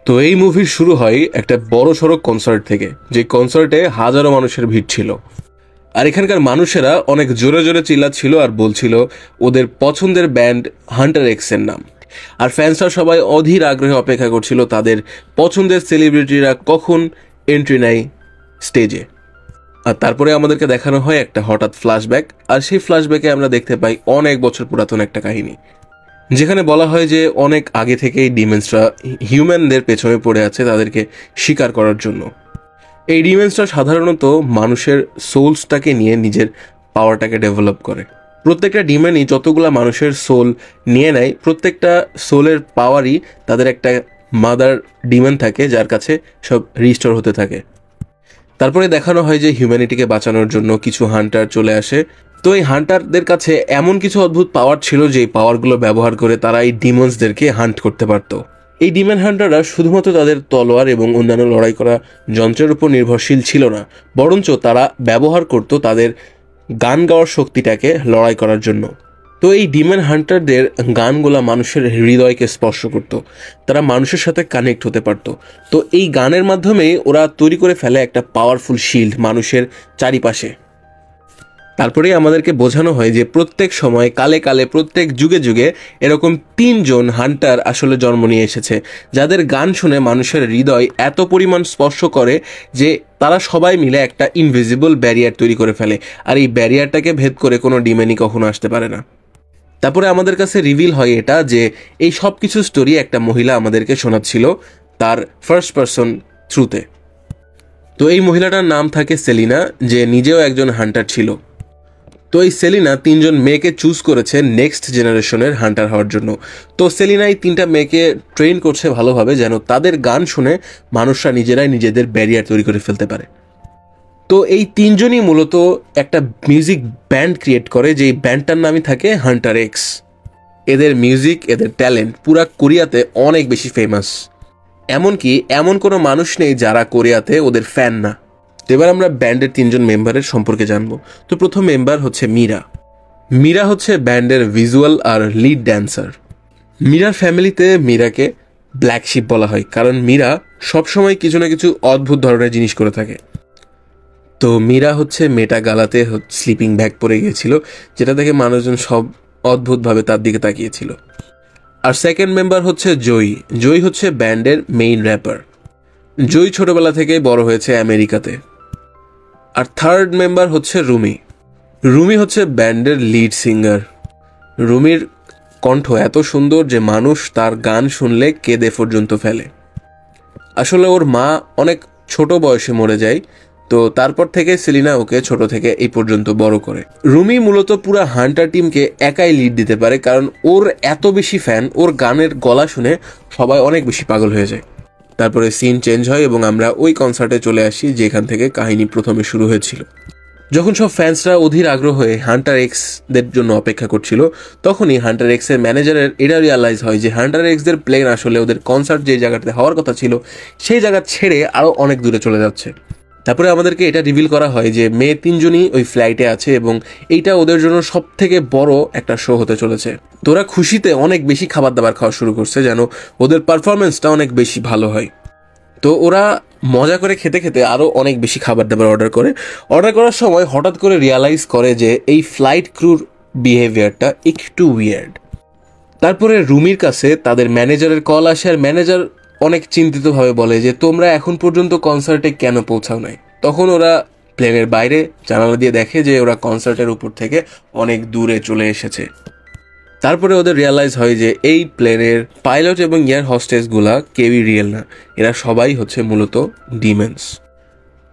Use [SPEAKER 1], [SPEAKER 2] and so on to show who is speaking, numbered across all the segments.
[SPEAKER 1] তো এই মুভির শুরু হয় একটা বড় সড়ো কনসার্ট থেকে, যে কনসার্টে হাজারো মানুষের ভিড় ছিল। আর এখানকার মানুষেরা অনেক জোরে জোরে চিল্লাচ্ছিল আর বলছিল ওদের পছন্দের ব্যান্ড হান্টার এক্সের নাম। আর ফ্যান্সরা সবাই অধীর আগ্রহে অপেক্ষা করছিল তাদের পছন্দের সেলিব্রিটিরা কখন এন্ট্রি নেয় স্টেজে। আর তারপরে আমাদেরকে দেখানো হয় একটা হঠাৎ ফ্ল্যাশব্যাক, আর সেই ফ্ল্যাশব্যাকে আমরা দেখতে পাই অনেক বছর পুরাতন একটা কাহিনী, যেখানে বলা হয় যে অনেক আগে থেকেই ডিমেন্সরা হিউম্যানদের পেছনে পড়ে আছে তাদেরকে শিকার করার জন্য। এই ডিমেন্সরা সাধারণত মানুষের সোলসটাকে নিয়ে নিজের পাওয়ারটাকে ডেভেলপ করে। প্রত্যেকটা ডিমেনই যতগুলা মানুষের সোল নিয়ে নেয়, প্রত্যেকটা সোলের পাওয়ারই তাদের একটা মাদার ডিমেন থাকে যার কাছে সব রিস্টোর হতে থাকে। তারপরে দেখানো হয় যে হিউম্যানিটিকে বাঁচানোর জন্য কিছু হান্টার চলে আসে। তো এই হান্টারদের কাছে এমন কিছু অদ্ভুত পাওয়ার ছিল যে পাওয়ারগুলো ব্যবহার করে তারা এই ডিমন্সদেরকে হান্ট করতে পারত। এই ডিমন হান্টাররা শুধুমাত্র তাদের তলোয়ার এবং অন্যান্য লড়াই করা যন্ত্রের উপর নির্ভরশীল ছিল না, বরঞ্চ তারা ব্যবহার করত তাদের গান গাওয়ার শক্তিটাকে লড়াই করার জন্য। তো এই ডিমন হান্টারদের গানগুলা মানুষের হৃদয়কে স্পর্শ করত, তারা মানুষের সাথে কানেক্ট হতে পারত। তো এই গানের মাধ্যমে ওরা তৈরি করে ফেলে একটা পাওয়ারফুল শিল্ড মানুষের চারিপাশে। তারপরেই আমাদেরকে বোঝানো হয় যে প্রত্যেক সময় কালে কালে প্রত্যেক যুগে যুগে এরকম 3 জন হান্টার আসলে জন্ম নিয়ে এসেছে, যাদের গান শুনে মানুষের হৃদয় এত পরিমাণ স্পর্শ করে যে তারা সবাই মিলে একটা ইনভিজিবল ব্যারিয়ার তৈরি করে ফেলে। আর এই ব্যারিয়ারটাকে ভেদ করে কোনো ডিমেনই কখনো আসতে পারে না। তারপরে আমাদের কাছে রিভিল হয় এটা যে এই সব কিছু স্টোরি একটা মহিলা আমাদেরকে শোনাচ্ছিল তার ফার্স্ট পারসন থ্রুতে। তো এই মহিলাটার নাম থাকে সেলিনা, যে নিজেও একজন হান্টার ছিল। তো এই সেলিনা 3 জন মেয়েকে চুজ করেছে নেক্সট জেনারেশনের হান্টার হওয়ার জন্য। তো সেলিনা এই 3টা মেয়েকে ট্রেন করছে ভালোভাবে, যেন তাদের গান শুনে মানুষরা নিজেরাই নিজেদের ব্যারিয়ার তৈরি করে ফেলতে পারে। তো এই 3 জনই মূলত একটা মিউজিক ব্যান্ড ক্রিয়েট করে, যে ব্যান্ডটার নামই থাকে হান্টার এক্স। এদের মিউজিক, এদের ট্যালেন্ট পুরা কোরিয়াতে অনেক বেশি ফেমাস। এমনকি এমন কোনো মানুষ নেই যারা কোরিয়াতে ওদের ফ্যান না। এবার আমরা ব্যান্ডের 3 জন মেম্বারের সম্পর্কে জানবো। তো প্রথম মেম্বার হচ্ছে মীরা। মীরা হচ্ছে ব্যান্ডের ভিজুয়াল আর লিড ড্যান্সার। মীরার ফ্যামিলিতে মীরাকে ব্ল্যাক শিপ বলা হয়, কারণ মীরা সবসময় কিছু না কিছু অদ্ভুত ধরনের জিনিস করে থাকে। তো মীরা হচ্ছে মেটা গালাতে স্লিপিং ব্যাগ পরে গিয়েছিল, যেটা দেখে মানুষজন সব অদ্ভুতভাবে তার দিকে তাকিয়েছিল। আর সেকেন্ড মেম্বার হচ্ছে জয়ী। জয়ী হচ্ছে ব্যান্ডের মেইন র্যাপার। জয়ী ছোটবেলা থেকেই বড় হয়েছে আমেরিকাতে। আর থার্ড মেম্বার হচ্ছে রুমি। রুমি হচ্ছে ব্যান্ডের লিড সিঙ্গার। রুমির কণ্ঠ এত সুন্দর যে মানুষ তার গান শুনলে কেঁদে পর্যন্ত ফেলে। আসলে ওর মা অনেক ছোট বয়সে মরে যায়, তো তারপর থেকে সেলিনা ওকে ছোট থেকে এই পর্যন্ত বড় করে। রুমি মূলত পুরো হান্টার টিমকে একাই লিড দিতে পারে, কারণ ওর এত বেশি ফ্যান, ওর গানের গলা শুনে সবাই অনেক বেশি পাগল হয়ে যায়। তারপরে সিন চেঞ্জ হয় এবং আমরা ওই কনসার্টে চলে আসি যেখান থেকে কাহিনী প্রথমে শুরু হয়েছিল। যখন সব ফ্যান্সরা অধীর আগ্রহ হয়ে হান্টার এক্সদের জন্য অপেক্ষা করছিল, তখনই হান্টার এক্সের ম্যানেজারের এটা রিয়ালাইজ হয় যে হান্টার এক্সদের প্লেন আসলে ওদের কনসার্ট যে জায়গাটাতে হওয়ার কথা ছিল সেই জায়গা ছেড়ে আরও অনেক দূরে চলে যাচ্ছে। তারপরে আমাদেরকে এটা রিভিল করা হয় যে মেয়ে 3 জনই ওই ফ্লাইটে আছে এবং এইটা ওদের জন্য সব থেকে বড় একটা শো হতে চলেছে। তো ওরা খুশিতে অনেক বেশি খাবার দাবার খাওয়া শুরু করছে যেন ওদের পারফরমেন্সটা অনেক বেশি ভালো হয়। তো ওরা মজা করে খেতে খেতে আরও অনেক বেশি খাবার দাবার অর্ডার করার সময় হঠাৎ করে রিয়ালাইজ করে যে এই ফ্লাইট ক্রুর বিহেভিয়ারটা একটু উইয়ার্ড। তারপরে রুমির কাছে তাদের ম্যানেজারের কল আসে, আর ম্যানেজার অনেক চিন্তিতভাবে বলে যে তোমরা এখন পর্যন্ত কনসার্টে কেন পৌঁছাও নাই। তখন ওরা প্লেনের বাইরে জানালা দিয়ে দেখে যে ওরা কনসার্টের উপর থেকে অনেক দূরে চলে এসেছে। তারপরে ওদের রিয়ালাইজ হয় যে এই প্লেনের পাইলট এবং এয়ার হোস্টেসগুলা কেউই রিয়েল না, এরা সবাই হচ্ছে মূলত ডিমেন্স।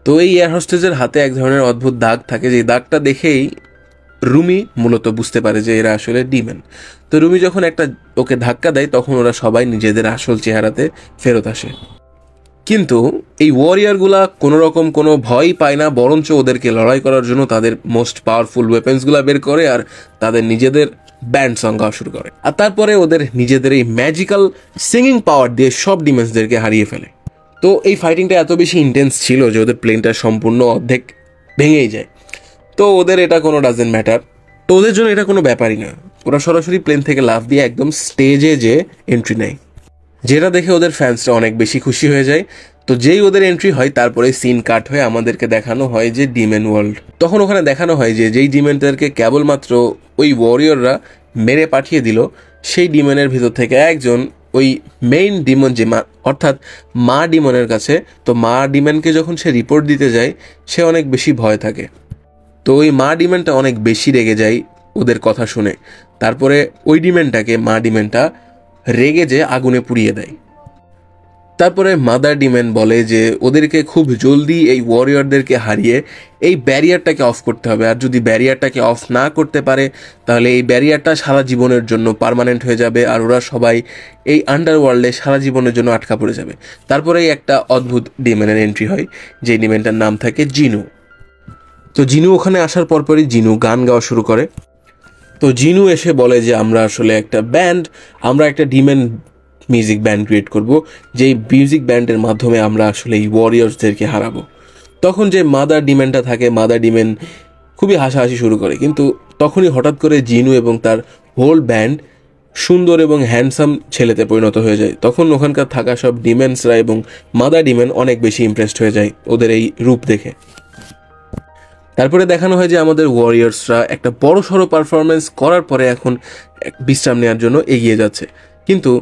[SPEAKER 1] তো এই এয়ার হোস্টেসের হাতে এক ধরনের অদ্ভুত দাগ থাকে, যে দাগটা দেখেই রুমি মূলত বুঝতে পারে যে এরা আসলে ডিমেন। তো রুমি যখন একটা ওকে ধাক্কা দেয় তখন ওরা সবাই নিজেদের আসল চেহারাতে ফেরত আসে। কিন্তু এই ওয়ারিয়ারগুলা কোনো রকম কোনো ভয় পায় না, বরঞ্চ ওদেরকে লড়াই করার জন্য তাদের মোস্ট পাওয়ারফুল ওয়েপেন্সগুলো বের করে আর তাদের নিজেদের ব্যান্ড সং গাওয়া শুরু করে। আর তারপরে ওদের নিজেদের এই ম্যাজিক্যাল সিঙ্গিং পাওয়ার দিয়ে সব ডিমেন্সদেরকে হারিয়ে ফেলে। তো এই ফাইটিংটা এত বেশি ইন্টেন্স ছিল যে ওদের প্লেনটা সম্পূর্ণ অর্ধেক ভেঙেই যায়। তো ওদের এটা কোনো ডাজেন্ট ম্যাটার, তো ওদের জন্য এটা কোনো ব্যাপারই না। ওরা সরাসরি প্লেন থেকে লাফ দিয়ে একদম স্টেজে যে এন্ট্রি নেয়। যেটা দেখে ওদের ফ্যান্সরা অনেক বেশি খুশি হয়ে যায়। তো যেই ওদের এন্ট্রি হয় তারপরে সিন কাট হয়ে আমাদেরকে দেখানো হয় যে ডিমেন ওয়ার্ল্ড। তখন ওখানে দেখানো হয় যে যেই ডিমেনদেরকে কেবলমাত্র ওই ওয়ারিয়ররা মেরে পাঠিয়ে দিল, সেই ডিমনের ভিতর থেকে একজন ওই মেইন ডিমন যে অর্থাৎ মা ডিমনের কাছে, তো মা ডিমনকে যখন সে রিপোর্ট দিতে যায় সে অনেক বেশি ভয় থাকে। তো ওই মা ডিমনটা অনেক বেশি রেগে যায় ওদের কথা শুনে। তারপরে ওই ডিমেনটাকে মা ডিমেনটা রেগে যে আগুনে পুড়িয়ে দেয়। তারপরে মাদার ডিমেন বলে যে ওদেরকে খুব জলদি এই ওয়ারিয়রদেরকে হারিয়ে এই ব্যারিয়ারটাকে অফ করতে হবে, আর যদি ব্যারিয়ারটাকে অফ না করতে পারে তাহলে এই ব্যারিয়ারটা সারা জীবনের জন্য পার্মানেন্ট হয়ে যাবে, আর ওরা সবাই এই আন্ডারওয়ার্ল্ডে সারা জীবনের জন্য আটকা পড়ে যাবে। তারপরেই একটা অদ্ভুত ডিমেনের এন্ট্রি হয়, যে ডিমেনটার নাম থাকে জিনু। তো জিনু ওখানে আসার পরপরই জিনু গান গাওয়া শুরু করে। তো জিনু এসে বলে যে আমরা আসলে একটা ব্যান্ড, আমরা একটা ডিমেন মিউজিক ব্যান্ড ক্রিয়েট করব, যেই মিউজিক ব্যান্ডের মাধ্যমে আমরা আসলে এই ওয়ারিয়ার্সদেরকে হারাবো। তখন যে মাদার ডিমেনটা থাকে, মাদার ডিমেন খুবই হাসাহাসি শুরু করে, কিন্তু তখনই হঠাৎ করে জিনু এবং তার হোল ব্যান্ড সুন্দর এবং হ্যান্ডসাম ছেলেতে পরিণত হয়ে যায়। তখন ওখানকার থাকা সব ডিমেন্সরা এবং মাদার ডিমেন অনেক বেশি ইমপ্রেসড হয়ে যায় ওদের এই রূপ দেখে। তারপরে দেখানো হয় যে আমাদের ওয়ারিয়ার্সরা একটা বড় সড়ো পারফরমেন্স করার পরে এখন বিশ্রাম নেওয়ার জন্য এগিয়ে যাচ্ছে। কিন্তু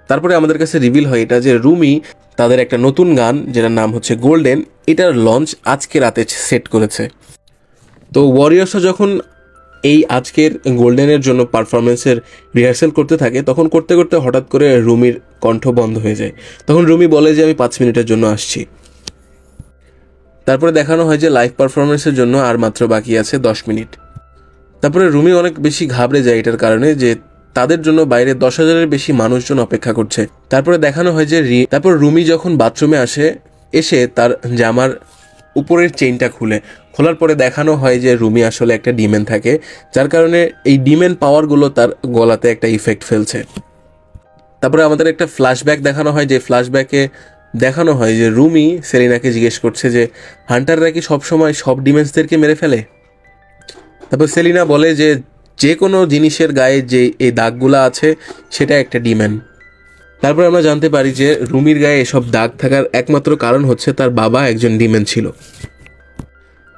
[SPEAKER 1] তারপরে আমাদের কাছে রিভিল হয় এটা যে রুমি তাদের একটা নতুন গান, যেটার নাম হচ্ছে গোল্ডেন, এটার লঞ্চ আজকে রাতে সেট করেছে। তো ওয়ারিয়ার্সরা যখন এই আজকের গোল্ডেনের জন্য পারফরমেন্সের রিহার্সেল করতে থাকে, তখন করতে করতে হঠাৎ করে রুমির কণ্ঠ বন্ধ হয়ে যায়। তখন রুমি বলে যে আমি 5 মিনিটের জন্য আসছি। তারপরে দেখানো হয় যে লাইভ পারফরমেন্সের জন্য আর মাত্র বাকি আছে 10 মিনিট। তারপরে রুমি অনেক বেশি ঘাবড়ে যায় এটার কারণে যে তাদের জন্য বাইরে 10,000-এর বেশি মানুষজন অপেক্ষা করছে। তারপরে দেখানো হয় যে তারপর রুমি যখন বাথরুমে এসে তার জামার উপরের চেইনটা খোলার পরে দেখানো হয় যে রুমি আসলে একটা ডিমেন থাকে, যার কারণে এই ডিমেন পাওয়ারগুলো তার গলাতে একটা ইফেক্ট ফেলছে। তারপরে আমাদের একটা ফ্ল্যাশব্যাক দেখানো হয়, যে ফ্ল্যাশব্যাকে দেখানো হয় যে রুমি সেলিনাকে জিজ্ঞেস করছে যে হান্টাররা কি সবসময় সব ডিমেন্সদেরকে মেরে ফেলে। তারপর সেলিনা বলে যে যে কোনো জিনিসের গায়ে যে এই দাগগুলো আছে সেটা একটা ডিমেন। তারপর আমরা জানতে পারি যে রুমির গায়ে এসব দাগ থাকার একমাত্র কারণ হচ্ছে তার বাবা একজন ডিমেন ছিল।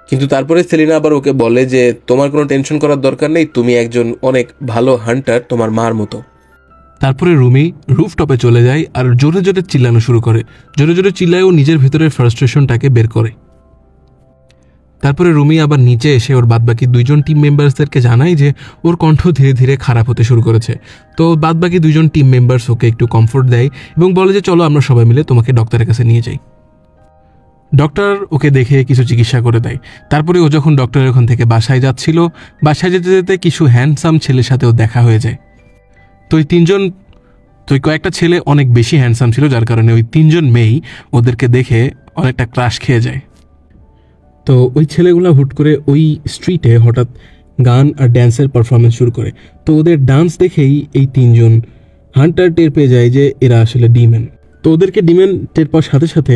[SPEAKER 1] কিন্তু তারপরে সেলিনা আবার ওকে বলে যে তোমার কোনো টেনশন করার দরকার নেই, তুমি একজন অনেক ভালো হান্টার তোমার মার মতো।
[SPEAKER 2] তারপরে রুমি রুফটপে চলে যায় আর জোরে জোরে চিল্লানো শুরু করে। জোরে জোরে চিল্লায় ও নিজের ভেতরের ফ্রাস্ট্রেশনটাকে বের করে। তারপরে রুমি আবার নিচে এসে ওর বাদবাকি 2জন টিম মেম্বার্সদেরকে জানায় যে ওর কণ্ঠ ধীরে ধীরে খারাপ হতে শুরু করেছে। তো বাদবাকি 2জন টিম মেম্বার্স ওকে একটু কমফোর্ট দেয় এবং বলে যে চলো আমরা সবাই মিলে তোমাকে ডক্টরের কাছে নিয়ে যাই। ডক্টর ওকে দেখে কিছু চিকিৎসা করে দেয়। তারপরে ও যখন ডক্টরের ওখান থেকে বাসায় যাচ্ছিল, বাসায় যেতে যেতে কিছু হ্যান্ডসাম ছেলের সাথেও দেখা হয়ে যায়। তো ওই কয়েকটা ছেলে অনেক বেশি হ্যান্ডসাম ছিল, যার কারণে ওই 3জন মেয়েই ওদেরকে দেখে অনেকটা ক্রাশ খেয়ে যায়। তো ওই ছেলেগুলো হুট করে ওই স্ট্রিটে হঠাৎ গান আর ড্যান্সের পারফরমেন্স শুরু করে। তো ওদের ডান্স দেখেই এই 3জন হান্টার টের পেয়ে যায় যে এরা আসলে ডিমেন। তো ওদেরকে ডিমেন টের পাওয়ার সাথে সাথে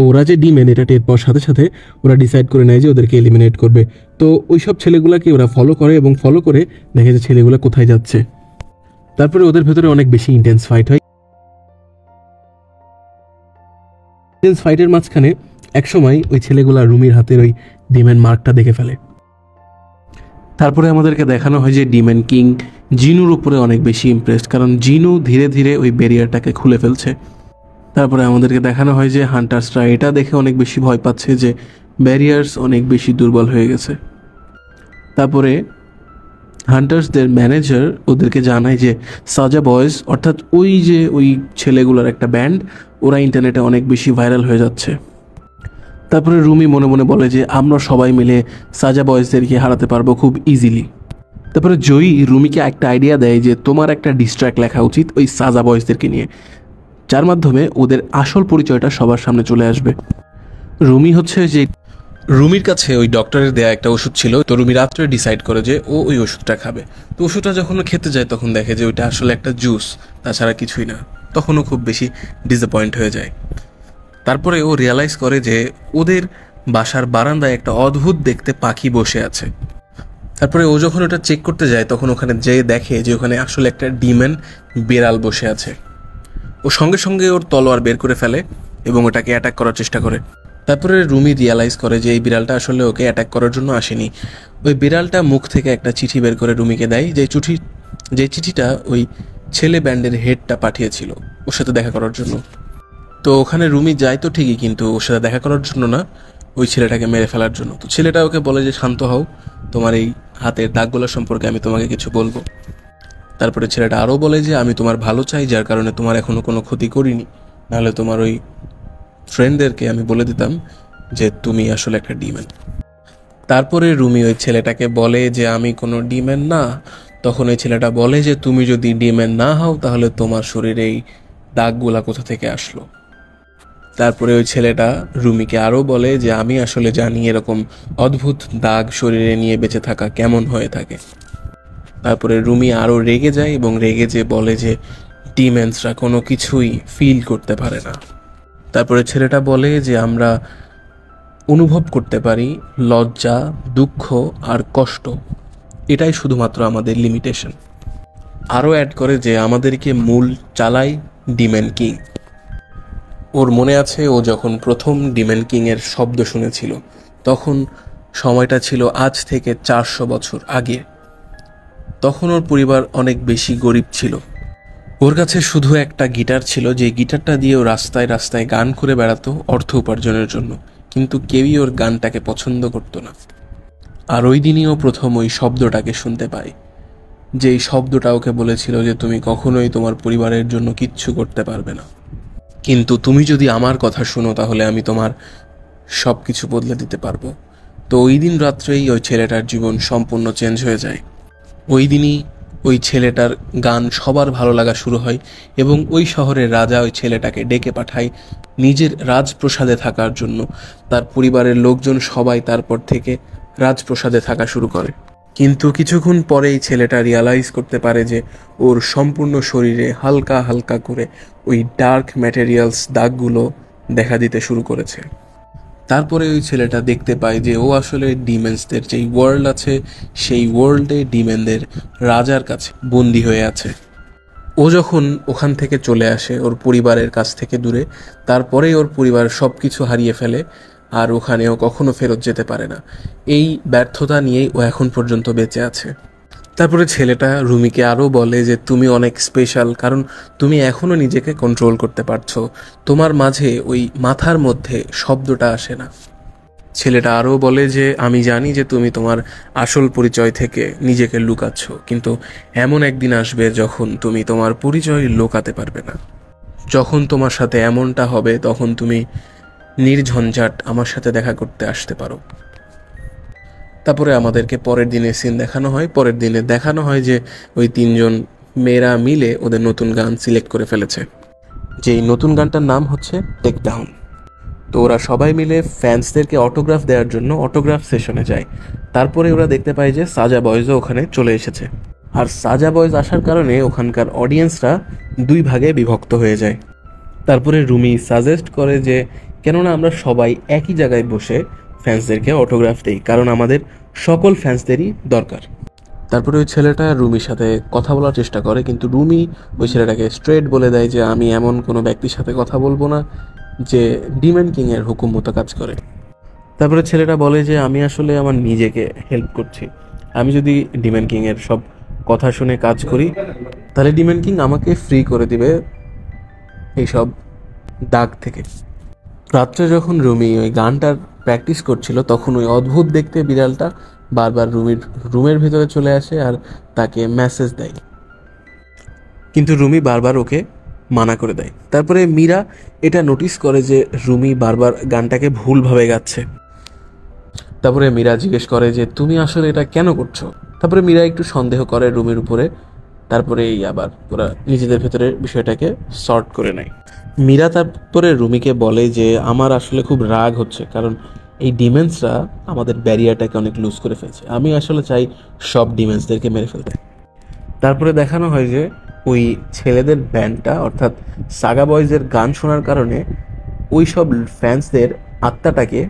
[SPEAKER 2] ওরা যে ডিমেন এটা টের পাওয়ার সাথে সাথে ওরা ডিসাইড করে নেয় যে ওদেরকে এলিমিনেট করবে। তো ওই সব ছেলেগুলোকে ওরা ফলো করে এবং ফলো করে দেখে যে ছেলেগুলো কোথায় যাচ্ছে। তারপরে ওদের ভেতরে অনেক বেশি ইন্টেন্স ফাইট হয়। ইন্টেন্স ফাইটের মাঝখানে একসময় ওই ছেলেগুলা রুমির হাতের ওই ডিমেন মার্কটা দেখে ফেলে। তারপরে আমাদেরকে দেখানো হয় যে ডিমেন কিং জিনুর উপরে অনেক বেশি ইমপ্রেসড, কারণ জিনু ধীরে ধীরে ওই ব্যারিয়ারটাকে খুলে ফেলছে। তারপরে আমাদেরকে দেখানো হয় যে হান্টার্সরা এটা দেখে অনেক বেশি ভয় পাচ্ছে যে ব্যারিয়ার্স অনেক বেশি দুর্বল হয়ে গেছে। তারপরে হান্টার্সদের ম্যানেজার ওদেরকে জানায় যে সাজা বয়েজ অর্থাৎ ওই ছেলেগুলোর একটা ব্যান্ড, ওরা ইন্টারনেটে অনেক বেশি ভাইরাল হয়ে যাচ্ছে। তারপরে রুমি মনে মনে বলে যে আমরা সবাই মিলে সাজা বয়েজদেরকে হারাতে পারবো খুব ইজিলি। তারপরে জয়ী রুমিকে একটা আইডিয়া দেয় যে তোমার একটা ডিস্ট্র্যাক্ট লেখা উচিত ওই সাজা বয়েজদেরকে নিয়ে, যার মাধ্যমে ওদের আসল পরিচয়টা সবার সামনে চলে আসবে। রুমির কাছে ওই ডক্টরের দেয়া একটা ওষুধ ছিল। তো রুমি রাত্রে ডিসাইড করে যে ও ওই ওষুধটা খাবে। তো ওষুধটা যখন খেতে যায় তখন দেখে যে ওইটা আসলে একটা জুস, তাছাড়া কিছুই না। তখনও খুব বেশি ডিসঅ্যাপয়েন্ট হয়ে যায়। তারপরে ও রিয়ালাইজ করে যে ওদের বাসার বারান্দায় একটা অদ্ভুত দেখতে পাখি বসে আছে। তারপরে ও যখন ওটা চেক করতে যায় তখন ওখানে যেয়ে দেখে যে ওখানে আসলে একটা ডিমেন বিড়াল বসে আছে।
[SPEAKER 1] ও সঙ্গে সঙ্গে ওর তলোয়ার বের করে ফেলে এবং ওটাকে অ্যাটাক করার চেষ্টা করে। তারপরে রুমি রিয়ালাইজ করে যে এই বিড়ালটা আসলে ওকে অ্যাটাক করার জন্য আসেনি। ওই বিড়ালটা মুখ থেকে একটা চিঠি বের করে রুমিকে দেয়, যে চিঠিটা ওই ছেলে ব্যান্ডের হেডটা পাঠিয়েছিল ওর সাথে দেখা করার জন্য। তো ওখানে রুমি যায় তো ঠিকই, কিন্তু ওর সাথে দেখা করার জন্য না, ওই ছেলেটাকে মেরে ফেলার জন্য। তো ছেলেটা ওকে বলে যে শান্ত হও, তোমার এই হাতের দাগগুলো সম্পর্কে আমি তোমাকে কিছু বলবো। তারপরে ছেলেটা আরও বলে যে আমি তোমার ভালো চাই, যার কারণে তোমার এখনও কোনো ক্ষতি করিনি, নাহলে তোমার ওই ফ্রেন্ডদেরকে আমি বলে দিতাম যে তুমি আসলে একটা ডিমেন। তারপরে রুমি ওই ছেলেটাকে বলে যে আমি কোনো ডিমেন না। তখন ওই ছেলেটা বলে যে তুমি যদি ডিমেন না হও তাহলে তোমার শরীরে এই দাগগুলা কোথা থেকে আসলো। তারপরে ওই ছেলেটা রুমিকে আরও বলে যে আমি আসলে জানি এরকম অদ্ভুত দাগ শরীরে নিয়ে বেঁচে থাকা কেমন হয়ে থাকে। তারপরে রুমি আরও রেগে যায় এবং রেগে যে বলে যে ডিমেন্সরা কোনো কিছুই ফিল করতে পারে না। তারপরে ছেলেটা বলে যে আমরা অনুভব করতে পারি লজ্জা, দুঃখ আর কষ্ট, এটাই শুধুমাত্র আমাদের লিমিটেশন। আরও অ্যাড করে যে আমাদেরকে মূল চালায় ডিমেন কিং। ওর মনে আছে ও যখন প্রথম ডিমেন কিংয়ের শব্দ শুনেছিল তখন সময়টা ছিল আজ থেকে 400 বছর আগে। তখন ওর পরিবার অনেক বেশি গরিব ছিল। ওর কাছে শুধু একটা গিটার ছিল, যে গিটারটা দিয়ে ও রাস্তায় রাস্তায় গান করে বেড়াতো অর্থ উপার্জনের জন্য, কিন্তু কেউই ওর গানটাকে পছন্দ করতো না। আর ওই দিনই ও প্রথম ওই শব্দটাকে শুনতে পায়, যেই শব্দটা ওকে বলেছিল যে তুমি কখনোই তোমার পরিবারের জন্য কিচ্ছু করতে পারবে না, কিন্তু তুমি যদি আমার কথা শুনো তাহলে আমি তোমার সব কিছু বদলে দিতে পারবো। তো ওই দিন রাত্রেই ওই ছেলেটার জীবন সম্পূর্ণ চেঞ্জ হয়ে যায়। ওই দিনই ওই ছেলেটার গান সবার ভালো লাগা শুরু হয় এবং ওই শহরের রাজা ওই ছেলেটাকে ডেকে পাঠায় নিজের রাজপ্রসাদে থাকার জন্য। তার পরিবারের লোকজন সবাই তারপর থেকে রাজপ্রসাদে থাকা শুরু করে। কিন্তু কিছুক্ষণ পরেই ছেলেটা রিয়ালাইজ করতে পারে যে ওর সম্পূর্ণ শরীরে হালকা হালকা করে ওই ডার্ক ম্যাটেরিয়ালস দাগগুলো দেখা দিতে শুরু করেছে। তারপরে ওই ছেলেটা দেখতে পায় যে ও আসলে ডিমেন্সদের যেই ওয়ার্ল্ড আছে সেই ওয়ার্ল্ডে ডিমেনদের রাজার কাছে বন্দি হয়ে আছে। ও যখন ওখান থেকে চলে আসে ওর পরিবারের কাছ থেকে দূরে, তারপরেই ওর পরিবার সব কিছু হারিয়ে ফেলে আর ওখানেও কখনো ফেরত যেতে পারে না। এই ব্যর্থতা নিয়েই ও এখন পর্যন্ত বেঁচে আছে। তারপরে ছেলেটা রুমিকে আরও বলে যে তুমি অনেক স্পেশাল, কারণ তুমি এখনও নিজেকে কন্ট্রোল করতে পারছো, তোমার মাঝে ওই মাথার মধ্যে শব্দটা আসে না। ছেলেটা আরও বলে যে আমি জানি যে তুমি তোমার আসল পরিচয় থেকে নিজেকে লুকাচ্ছ, কিন্তু এমন একদিন আসবে যখন তুমি তোমার পরিচয় লুকাতে পারবে না। যখন তোমার সাথে এমনটা হবে তখন তুমি নির্ঝঞ্ঝাট আমার সাথে দেখা করতে আসতে পারো। তারপরে আমাদেরকে পরের দিনে সিন দেখানো হয়। পরের দিনে দেখানো হয় যে ওই 3 জন মেয়েরা মিলে ওদের নতুন গান সিলেক্ট করে ফেলেছে, যেই নতুন গানটার নাম হচ্ছে টেক ডাউন। তো ওরা সবাই মিলে ফ্যান্সদেরকে অটোগ্রাফ দেওয়ার জন্য অটোগ্রাফ সেশনে যায়। তারপরে ওরা দেখতে পায় যে সাজা বয়েজও ওখানে চলে এসেছে, আর সাজা বয়েজ আসার কারণে ওখানকার অডিয়েন্সরা 2 ভাগে বিভক্ত হয়ে যায়। তারপরে রুমি সাজেস্ট করে যে কেননা আমরা সবাই একই জায়গায় বসে ফ্যান্সদেরকে অটোগ্রাফ দিই, কারণ আমাদের সকল ফ্যান্সদেরই দরকার। তারপরে ওই ছেলেটা রুমির সাথে কথা বলার চেষ্টা করে, কিন্তু রুমি ওই ছেলেটাকে স্ট্রেট বলে দেয় যে আমি এমন কোনো ব্যক্তির সাথে কথা বলবো না যে ডিমেন কিংয়ের হুকুম মতো কাজ করে। তারপরে ছেলেটা বলে যে আমি আসলে আমার নিজেকে হেল্প করছি, আমি যদি ডিমেন কিংয়ের সব কথা শুনে কাজ করি তাহলে ডিমেন কিং আমাকে ফ্রি করে দিবে এইসব দাগ থেকে। রাত্রে যখন রুমি ওই গানটার প্র্যাকটিস করছিল তখন ওই অদ্ভুত দেখতে বিড়ালটা বারবার রুমের ভিতরে চলে আসে আর তাকে মেসেজ দেয়, কিন্তু রুমি বারবার ওকে মানা করে দেয়। তারপরে মীরা এটা নোটিস করে যে রুমি বারবার গানটাকে ভুলভাবে গাচ্ছে। তারপরে মীরা জিজ্ঞেস করে যে তুমি আসলে এটা কেন করছো। তারপরে মীরা একটু সন্দেহ করে রুমির উপরে। তারপরে আবার ওরা নিজেদের ভেতরে বিষয়টাকে সর্ট করে নেয়। মীরা তারপরে রুমিকে বলে যে আমার আসলে খুব রাগ হচ্ছে, কারণ এই ডিমেন্সরা আমাদের ব্যারিয়ারটাকে অনেক লুজ করে ফেলছে, আমি আসলে চাই সব ডিমেন্সদেরকে মেরে ফেলতে। তারপরে দেখানো হয় যে ওই ছেলেদের ব্যান্ডটা অর্থাৎ সাগা বয়েজের গান শোনার কারণে ওই সব ফ্যান্সদের আত্মাটাকে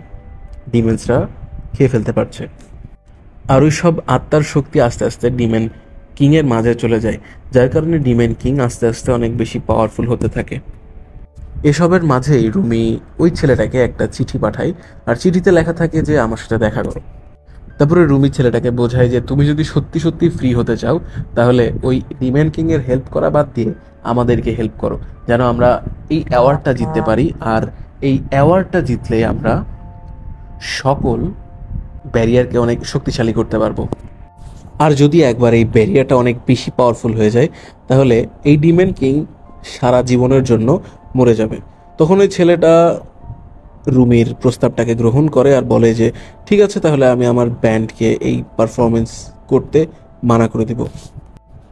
[SPEAKER 1] ডিমেন্সরা খেয়ে ফেলতে পারছে, আর ওই সব আত্মার শক্তি আস্তে আস্তে ডিমেন কিংয়ের মাঝে চলে যায়, যার কারণে ডিমেন কিং আস্তে আস্তে অনেক বেশি পাওয়ারফুল হতে থাকে। এসবের মাঝেই রুমি ওই ছেলেটাকে একটা চিঠি পাঠায়, আর চিঠিতে লেখা থাকে যে আমার সাথে দেখা করো। তারপরে রুমি ছেলেটাকে বোঝায় যে তুমি যদি সত্যি সত্যি ফ্রি হতে চাও তাহলে ওই ডিম্যান কিং এর হেল্প করা বাদ দিয়ে আমাদেরকে হেল্প করো, যেন আমরা এই অ্যাওয়ার্ডটা জিততে পারি। আর এই অ্যাওয়ার্ডটা জিতলে আমরা সকল ব্যারিয়ারকে অনেক শক্তিশালী করতে পারবো। আর যদি একবার এই ব্যারিয়ারটা অনেক বেশি পাওয়ারফুল হয়ে যায় তাহলে এই ডিম্যান কিং সারা জীবনের জন্য মরে যাবে। তখন ওই ছেলেটা রুমির প্রস্তাবটাকে গ্রহণ করে আর বলে যে ঠিক আছে, তাহলে আমি আমার ব্যান্ডকে এই পারফরমেন্স করতে মানা করে দিব।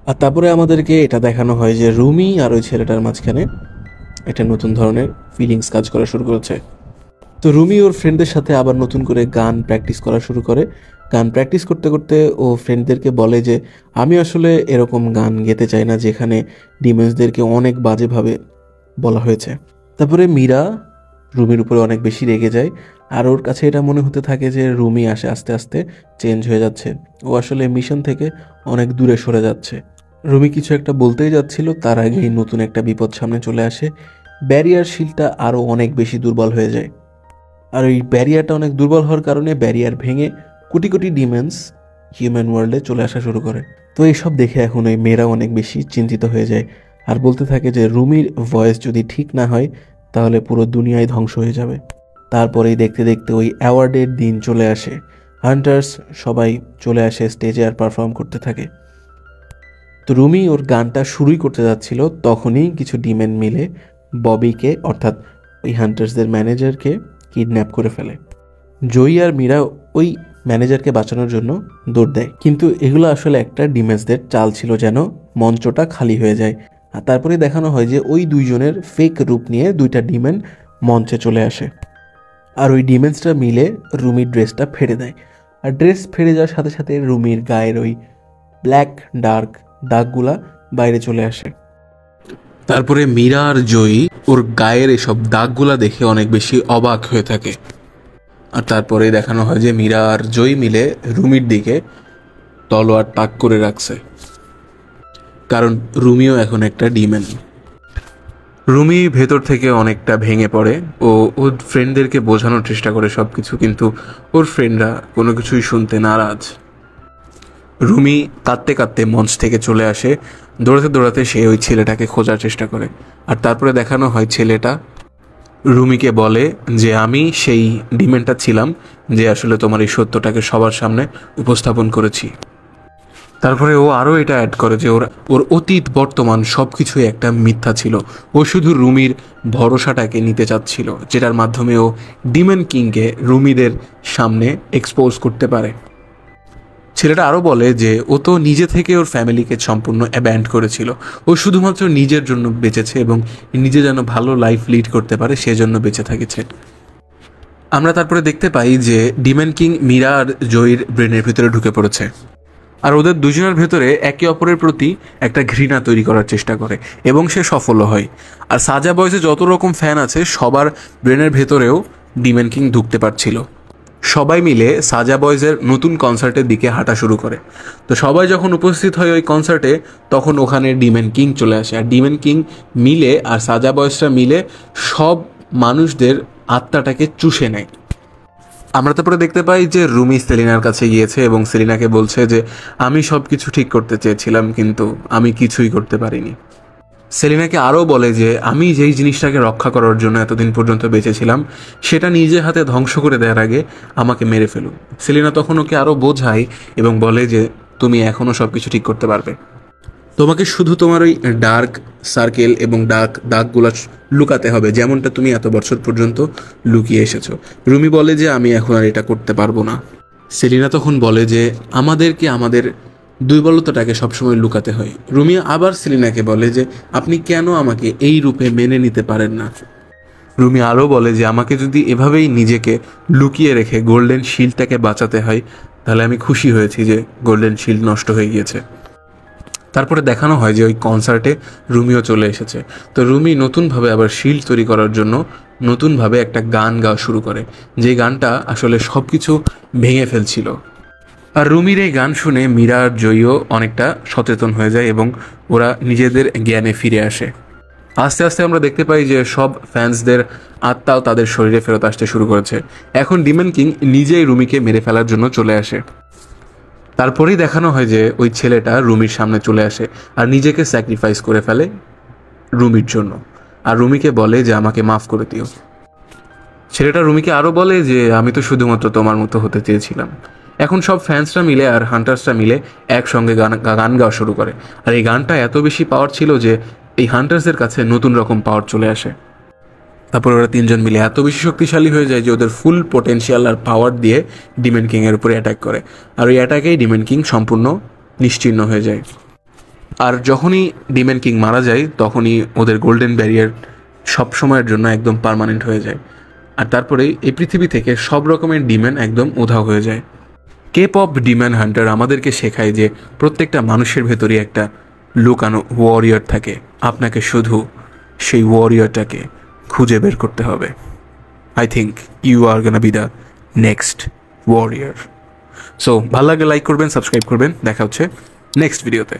[SPEAKER 1] আর তারপরে আমাদেরকে এটা দেখানো হয় যে রুমি আর ওই ছেলেটার মাঝখানে একটা নতুন ধরনের ফিলিংস কাজ করা শুরু করেছে। তো রুমি ওর ফ্রেন্ডদের সাথে আবার নতুন করে গান প্র্যাকটিস করা শুরু করে। গান প্র্যাকটিস করতে করতে ও ফ্রেন্ডদেরকে বলে যে আমি আসলে এরকম গান গেতে চাই না যেখানে ডিমেন্সদেরকে অনেক বাজেভাবে বলা হয়েছে। তারপরে মীরা রুমির উপরে অনেক বেশি রেগে যায়, আর ওর কাছে এটা মনে হতে থাকে যে রুমি আস্তে আস্তে চেঞ্জ হয়ে যাচ্ছে, ও আসলে মিশন থেকে অনেক দূরে সরে যাচ্ছে। রুমি কিছু একটা বলতেই যাচ্ছিল, তার আগেই নতুন একটা বিপদ সামনে চলে আসে। ব্যারিয়ার শিলটা আরও অনেক বেশি দুর্বল হয়ে যায়, আর ওই ব্যারিয়ারটা অনেক দুর্বল হওয়ার কারণে ব্যারিয়ার ভেঙে কোটি কোটি ডিমেন্স হিউম্যান ওয়ার্ল্ডে চলে আসা শুরু করে। তো এইসব দেখে এখন ওই মেয়েরা অনেক বেশি চিন্তিত হয়ে যায় আর বলতে থাকে যে রুমির ভয়েস যদি ঠিক না হয় তাহলে পুরো দুনিয়ায় ধ্বংস হয়ে যাবে। তারপরেই দেখতে দেখতে ওই অ্যাওয়ার্ডের দিন চলে আসে। হান্টার্স সবাই চলে আসে স্টেজে আর পারফর্ম করতে থাকে। তো রুমি ওর গানটা শুরুই করতে যাচ্ছিল, তখনই কিছু ডিমেন মিলে ববিকে অর্থাৎ ওই হান্টার্সদের ম্যানেজারকে কিডন্যাপ করে ফেলে। জয়ী আর মীরা ওই ম্যানেজারকে বাঁচানোর জন্য দৌড় দেয়, কিন্তু এগুলো আসলে একটা ডিমেন্সদের চাল ছিল যেন মঞ্চটা খালি হয়ে যায়। আর তারপরে দেখানো হয় যে ওই দুইজনের ফেক রূপ নিয়ে দুইটা ডিমেন মঞ্চে চলে আসে, আর ওই ডিমেন্সটা মিলে রুমির ড্রেসটা ফেড়ে দেয়। আর ড্রেস ফেড়ে যাওয়ার সাথে সাথে রুমির গায়ের ওই ব্ল্যাক ডার্ক দাগগুলা বাইরে চলে আসে। তারপরে মীরা আর জয়ী ওর গায়ের এসব দাগগুলা দেখে অনেক বেশি অবাক হয়ে থাকে। আর তারপরে দেখানো হয় যে মীরা আর জয়ী মিলে রুমির দিকে তলোয়ার তাক করে রাখছে, কারণ রুমিও এখন একটা ডিমেন। রুমি ভেতর থেকে অনেকটা ভেঙে পড়ে, ও ওর ফ্রেন্ডদেরকে বোঝানোর চেষ্টা করে সব কিছু, কিন্তু ওর ফ্রেন্ডরা কোনো কিছুই শুনতে নারাজ। রুমি কাঁদতে কাঁদতে মঞ্চ থেকে চলে আসে, দৌড়াতে দৌড়াতে সে ওই ছেলেটাকে খোঁজার চেষ্টা করে। আর তারপরে দেখানো হয় ছেলেটা রুমিকে বলে যে আমি সেই ডিমেনটা ছিলাম যে আসলে তোমার এই সত্যটাকে সবার সামনে উপস্থাপন করেছি। তারপরে ও আরও এটা অ্যাড করে যে ওর অতীত বর্তমান সব কিছুই একটা মিথ্যা ছিল, ও শুধু রুমির ভরসাটাকে নিতে চাচ্ছিল, যেটার মাধ্যমে ও ডিমেন কিংকে রুমিদের সামনে এক্সপোজ করতে পারে। ছেলেটা আরও বলে যে ও তো নিজে থেকে ওর ফ্যামিলিকে সম্পূর্ণ অ্যাব্যান্ড করেছিল, ও শুধুমাত্র নিজের জন্য বেঁচেছে এবং নিজে যেন ভালো লাইফ লিড করতে পারে সেজন্য বেঁচে থাকেছে। আমরা তারপরে দেখতে পাই যে ডিমেন কিং মীরা আর জয়ীর ব্রেনের ভিতরে ঢুকে পড়েছে, আর ওদের দুজনের ভেতরে একে অপরের প্রতি একটা ঘৃণা তৈরি করার চেষ্টা করে এবং সে সফলও হয়। আর সাজা বয়েসে যত রকম ফ্যান আছে সবার ব্রেনের ভেতরেও ডিমেন কিং ঢুকতে পারছিল। সবাই মিলে সাজা বয়েজের নতুন কনসার্টের দিকে হাঁটা শুরু করে। তো সবাই যখন উপস্থিত হয় ওই কনসার্টে তখন ওখানে ডিমেন কিং চলে আসে, আর ডিমেন কিং মিলে আর সাজা বয়েজরা মিলে সব মানুষদের আত্মাটাকে চুষে নেয়। আমরা তারপরে দেখতে পাই যে রুমি সেলিনার কাছে গিয়েছে এবং সেলিনাকে বলছে যে আমি সব কিছু ঠিক করতে চেয়েছিলাম কিন্তু আমি কিছুই করতে পারিনি। সেলিনাকে আরও বলে যে আমি যেই জিনিসটাকে রক্ষা করার জন্য এতদিন পর্যন্ত বেঁচেছিলাম সেটা নিজে হাতে ধ্বংস করে দেওয়ার আগে আমাকে মেরে ফেলুন। সেলিনা তখন ওকে আরও বোঝায় এবং বলে যে তুমি এখনও সব কিছু ঠিক করতে পারবে, তোমাকে শুধু তোমার ওই ডার্ক সার্কেল এবং ডার্ক দাগগুলো লুকাতে হবে, যেমনটা তুমি এত বছর পর্যন্ত লুকিয়ে এসেছো। রুমি বলে যে আমি এখন আর এটা করতে পারবো না। সেলিনা তখন বলে যে আমাদেরকে আমাদের দুর্বলতাটাকে সবসময় লুকাতে হয়। রুমি আবার সেলিনাকে বলে যে আপনি কেন আমাকে এই রূপে মেনে নিতে পারেন না। রুমি আরও বলে যে আমাকে যদি এভাবেই নিজেকে লুকিয়ে রেখে গোল্ডেন শিল্ডটাকে বাঁচাতে হয় তাহলে আমি খুশি হয়েছি যে গোল্ডেন শিল্ড নষ্ট হয়ে গিয়েছে। তারপরে দেখানো হয় যে ওই কনসার্টে রুমিও চলে এসেছে। তো রুমি নতুনভাবে আবার শিল্ড তৈরি করার জন্য নতুনভাবে একটা গান গাওয়া শুরু করে, যে গানটা আসলে সব কিছু ভেঙে ফেলছিল। আর রুমির এই গান শুনে মীরা আর জয়ও অনেকটা সচেতন হয়ে যায় এবং ওরা নিজেদের জ্ঞানে ফিরে আসে। আস্তে আস্তে আমরা দেখতে পাই যে সব ফ্যান্সদের আত্মাও তাদের শরীরে ফেরত আসতে শুরু করেছে। এখন ডিমন কিং নিজেই রুমিকে মেরে ফেলার জন্য চলে আসে। তারপরেই দেখানো হয় যে ওই ছেলেটা রুমির সামনে চলে আসে আর নিজেকে স্যাক্রিফাইস করে ফেলে রুমির জন্য, আর রুমিকে বলে যে আমাকে মাফ করে দিও। ছেলেটা রুমিকে আরও বলে যে আমি তো শুধুমাত্র তোমার মতো হতে চেয়েছিলাম। এখন সব ফ্যান্সরা মিলে আর হান্টার্সরা মিলে একসঙ্গে গান গাওয়া শুরু করে, আর এই গানটা এত বেশি পাওয়ার ছিল যে এই হান্টার্সদের কাছে নতুন রকম পাওয়ার চলে আসে। তারপর ওরা তিনজন মিলে এত বেশি শক্তিশালী হয়ে যায় যে ওদের ফুল পোটেনশিয়াল আর পাওয়ার দিয়ে ডিমন কিংয়ের উপরে অ্যাটাক করে, আর ওই অ্যাটাকেই ডিমন কিং সম্পূর্ণ নিশ্চিহ্ন হয়ে যায়। আর যখনই ডিমন কিং মারা যায় তখনই ওদের গোল্ডেন ব্যারিয়ার সব সময়ের জন্য একদম পার্মানেন্ট হয়ে যায়, আর তারপরে এই পৃথিবী থেকে সব রকমের ডিমন একদম উধাও হয়ে যায়। K-pop ডিমন হান্টার আমাদেরকে শেখায় যে প্রত্যেকটা মানুষের ভেতরে একটা লুকানো ওয়ারিয়র থাকে, আপনাকে শুধু সেই ওয়ারিয়রটাকে খুঁজে বের করতে হবে। I think you are gonna be the next warrior. So ভালো লাগলে লাইক করবেন, সাবস্ক্রাইব করবেন। দেখা হচ্ছে নেক্সট ভিডিওতে।